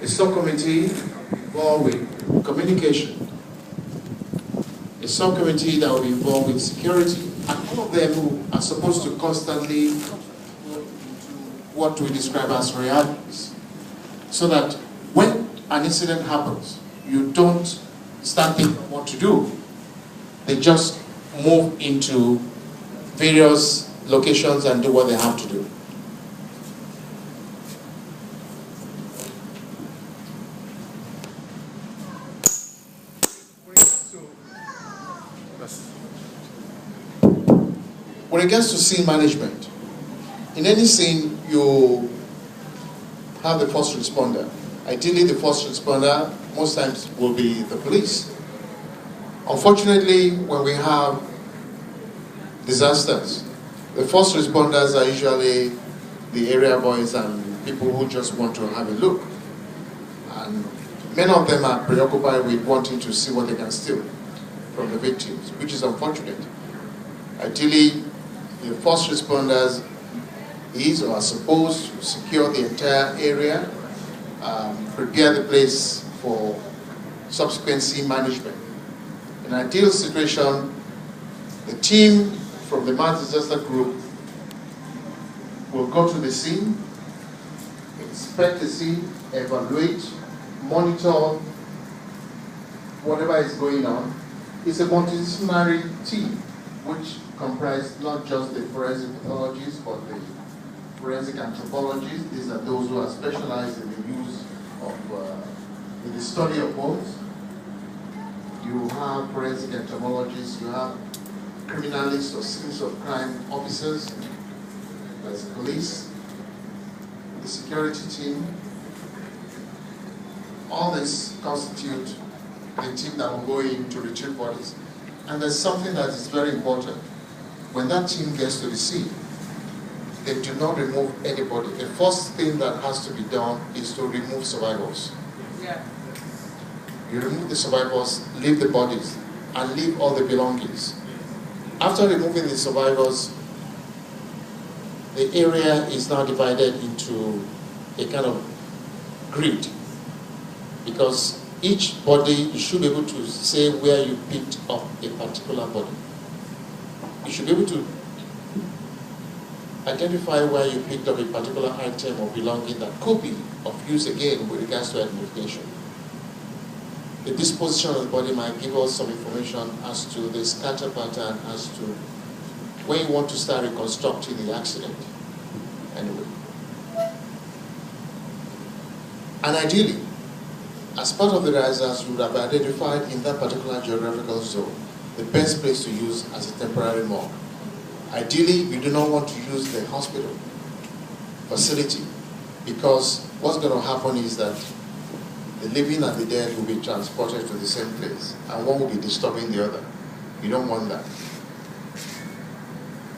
a subcommittee involved with communication, a subcommittee that will be involved with security, and all of them who are supposed to constantly what we describe as realities, so that when an incident happens, you don't start thinking what to do. They just move into various locations and do what they have to do. When it gets to scene management, in any scene you have the first responder. Ideally, the first responder most times will be the police. Unfortunately, when we have disasters, the first responders are usually the area boys and people who just want to have a look. And many of them are preoccupied with wanting to see what they can steal from the victims, which is unfortunate. Ideally, the first responders is or are supposed to secure the entire area, prepare the place for subsequent scene management. In an ideal situation, the team from the mass disaster group will go to the scene, inspect the scene, evaluate, monitor whatever is going on. It's a multidisciplinary team which comprises not just the forensic pathologists but the forensic anthropologists. These are those who are specialized in the use of, in the study of bones. You have forensic entomologists, you have criminalists or scenes of crime officers, there's police, the security team. All this constitute the team that will go in to retrieve bodies. And there's something that is very important. When that team gets to the scene, they do not remove anybody. The first thing that has to be done is to remove survivors. Yeah. You remove the survivors, leave the bodies, and leave all the belongings. After removing the survivors, the area is now divided into a kind of grid, because each body, you should be able to say where you picked up a particular body. You should be able to identify where you picked up a particular item or belonging that could be of use again with regards to identification. The disposition of the body might give us some information as to the scatter pattern, as to when you want to start reconstructing the accident. Anyway. And ideally, as part of the risers, you would have identified in that particular geographical zone the best place to use as a temporary morgue. Ideally, you do not want to use the hospital facility, because what's going to happen is that the living and the dead will be transported to the same place, and one will be disturbing the other. You don't want that.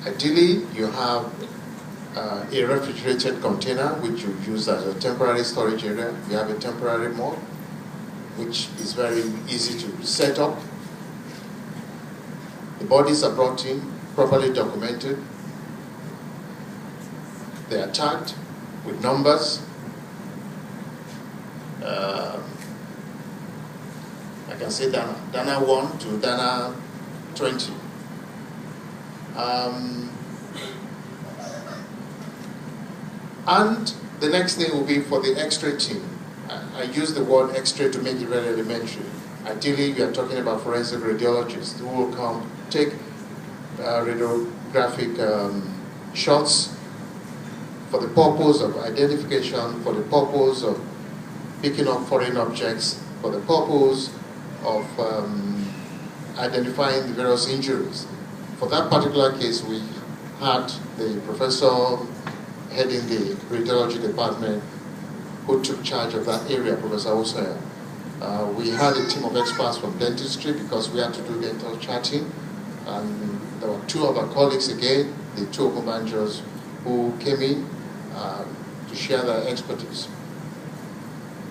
Ideally, you have a refrigerated container which you use as a temporary storage area. You have a temporary morgue, which is very easy to set up. The bodies are brought in, properly documented. They are tagged with numbers. I can say Dana 1 to Dana 20. And the next thing will be for the X-ray team. I use the word X-ray to make it very elementary. Ideally, we are talking about forensic radiologists who will come take radiographic shots for the purpose of identification, for the purpose of picking up foreign objects, for the purpose of identifying the various injuries. For that particular case, we had the professor heading the radiology department who took charge of that area, Professor Osaya. We had a team of experts from dentistry because we had to do dental charting. And there were two of our colleagues again, the two Okobanjos, who came in to share their expertise.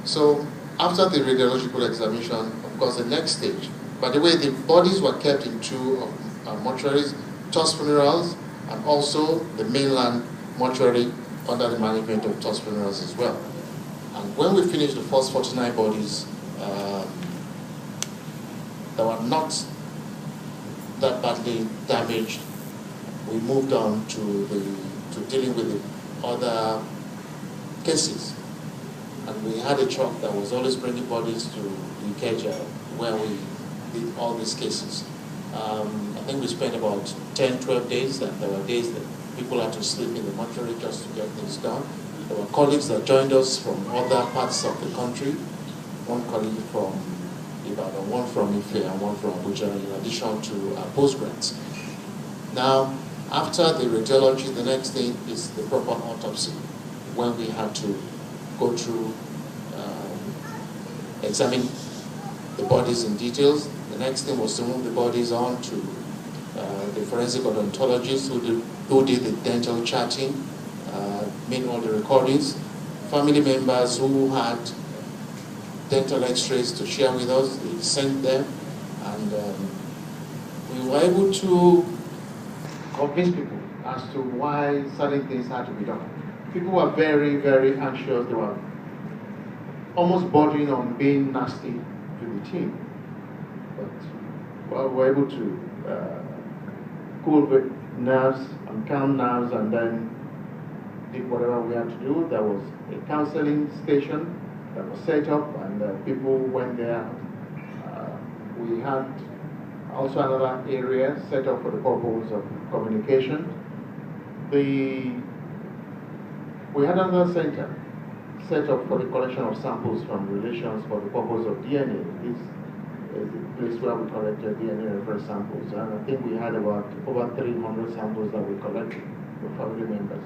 So after the radiological examination, of course, the next stage, by the way, the bodies were kept in two mortuaries, Trust Funerals, and also the mainland mortuary under the management of Trust Funerals as well. And when we finished the first 49 bodies that were not that badly damaged, we moved on to dealing with the other cases. And we had a truck that was always bringing bodies to Agege, where we did all these cases. I think we spent about 10, 12 days, and there were days that people had to sleep in the mortuary just to get things done. There were colleagues that joined us from other parts of the country. One colleague from Ibadan, one from Ife, and one from Abuja, in addition to our postgrads. Now, after the radiology, the next thing is the proper autopsy, when we had to go through, examine the bodies in details. The next thing was to move the bodies on to the forensic odontologist who did the dental charting, made all the recordings. Family members who had dental x-rays to share with us, they sent them, and we were able to convince people as to why certain things had to be done. People were very, very anxious. They were almost bordering on being nasty to the team. But well, we were able to cool the nerves and calm nerves, and then did whatever we had to do. There was a counseling station that was set up, and people went there. We had also another area set up for the purpose of communication. We had another center set up for the collection of samples from relations for the purpose of DNA. This is the place where we collected DNA reference samples, and I think we had about over 300 samples that we collected for family members.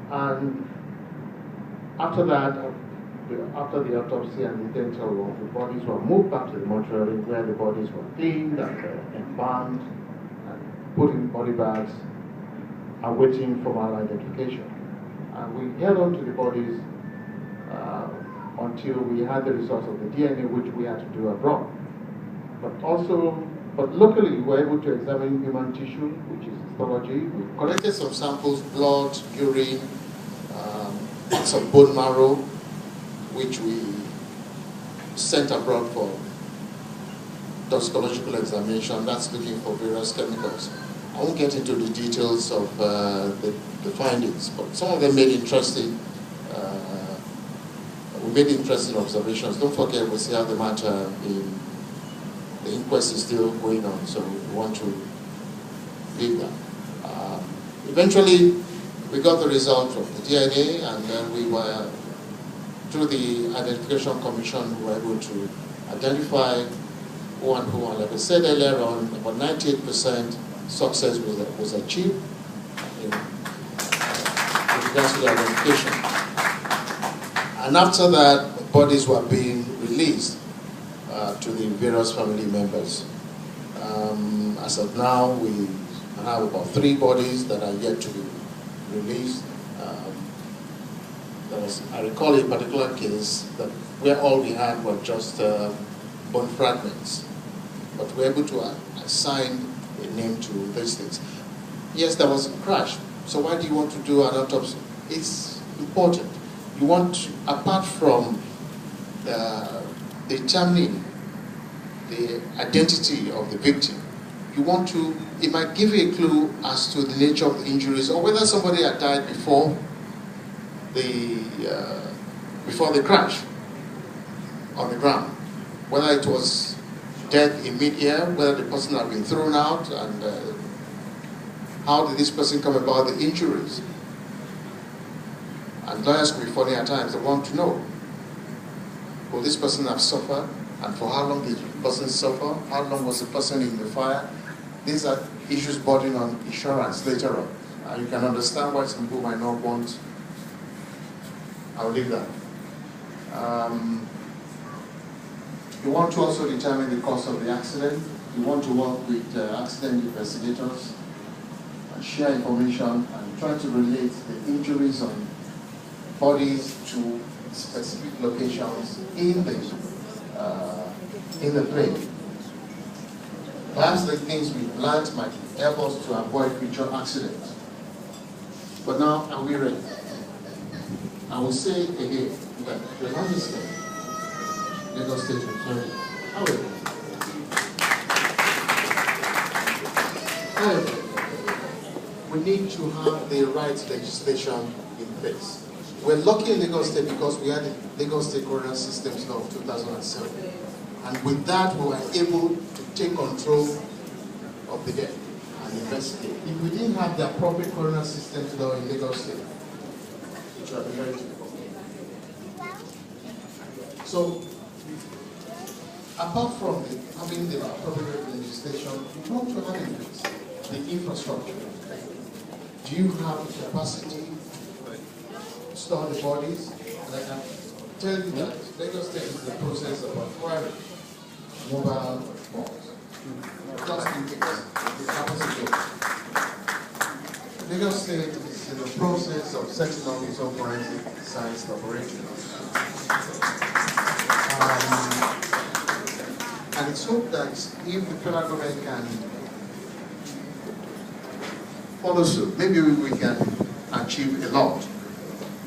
And after that, after the autopsy and the dental work, the bodies were moved back to the mortuary where the bodies were cleaned and embalmed and put in body bags, awaiting formal identification. And we held on to the bodies until we had the results of the DNA, which we had to do abroad. But locally, we were able to examine human tissue, which is histology. We collected some samples, blood, urine, some bone marrow, which we sent abroad for toxicological examination. That's looking for various chemicals. I won't get into the details of the findings, but some of them made interesting. We made interesting observations. Don't forget, we still have the matter in the inquest is still going on, so we want to leave that. Eventually, we got the result of the DNA, and then we were, through the Identification Commission, we were able to identify who and who. And like I said earlier on, about 98% success was achieved in regards to the identification. And after that, bodies were being released to the various family members. As of now, we have about 3 bodies that are yet to be released. I recall a particular case that where all we had were just bone fragments, but we were able to assign a name to these things. Yes, there was a crash. So why do you want to do an autopsy? It's important. You want to, apart from determining the identity of the victim, you want to, it might give you a clue as to the nature of the injuries or whether somebody had died before the crash on the ground, whether it was death in mid-air, whether the person had been thrown out, and how did this person come about the injuries. And lawyers can be funny at times. They want to know, will this person have suffered, and for how long did the person suffer, how long was the person in the fire. These are issues bordering on insurance later on. You can understand why some people might not want. I'll leave that. You want to also determine the cause of the accident. You want to work with accident investigators and share information and try to relate the injuries on bodies to specific locations in the plane. Perhaps the things we learned might help us to avoid future accidents. But now, are we ready? I will say again that the Majesty, Lagos State Rotary, however, we need to have the right legislation in place. We're lucky in Lagos State because we had the Lagos State Coronal Systems Law of 2007. And with that, we were able to take control of the debt and investigate. If we didn't have the appropriate coronal systems law in Lagos State, it would have been very difficult. So, apart from having the appropriate legislation, we want to have in place the infrastructure. Do you have the capacity to store the bodies? And I can tell you that Lagos State is in the process of acquiring mobile phones. Just in case the capacity. Lagos State is in the process of setting up its own forensic science laboratory. And it's hoped that if the federal government can follow suit, maybe we can achieve a lot.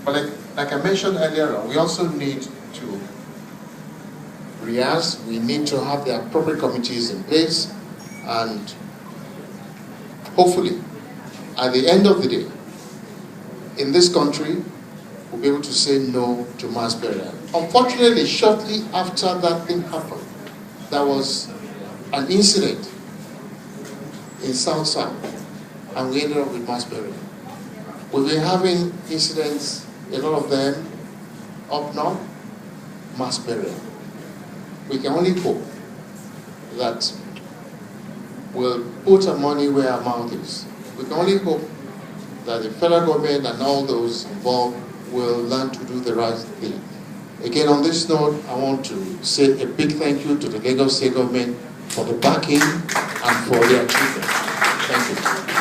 But like I mentioned earlier, we also need to rehearse, we need to have the appropriate committees in place, and hopefully, at the end of the day, in this country, we'll be able to say no to mass burial. Unfortunately, shortly after that thing happened, there was an incident in South, and we ended up with mass burial. We've been having incidents, a lot of them, up north, mass burial. We can only hope that we'll put our money where our mouth is. We can only hope that the federal government and all those involved will learn to do the right thing. Again, on this note, I want to say a big thank you to the Lagos State government for the backing and for the achievement. Thank you.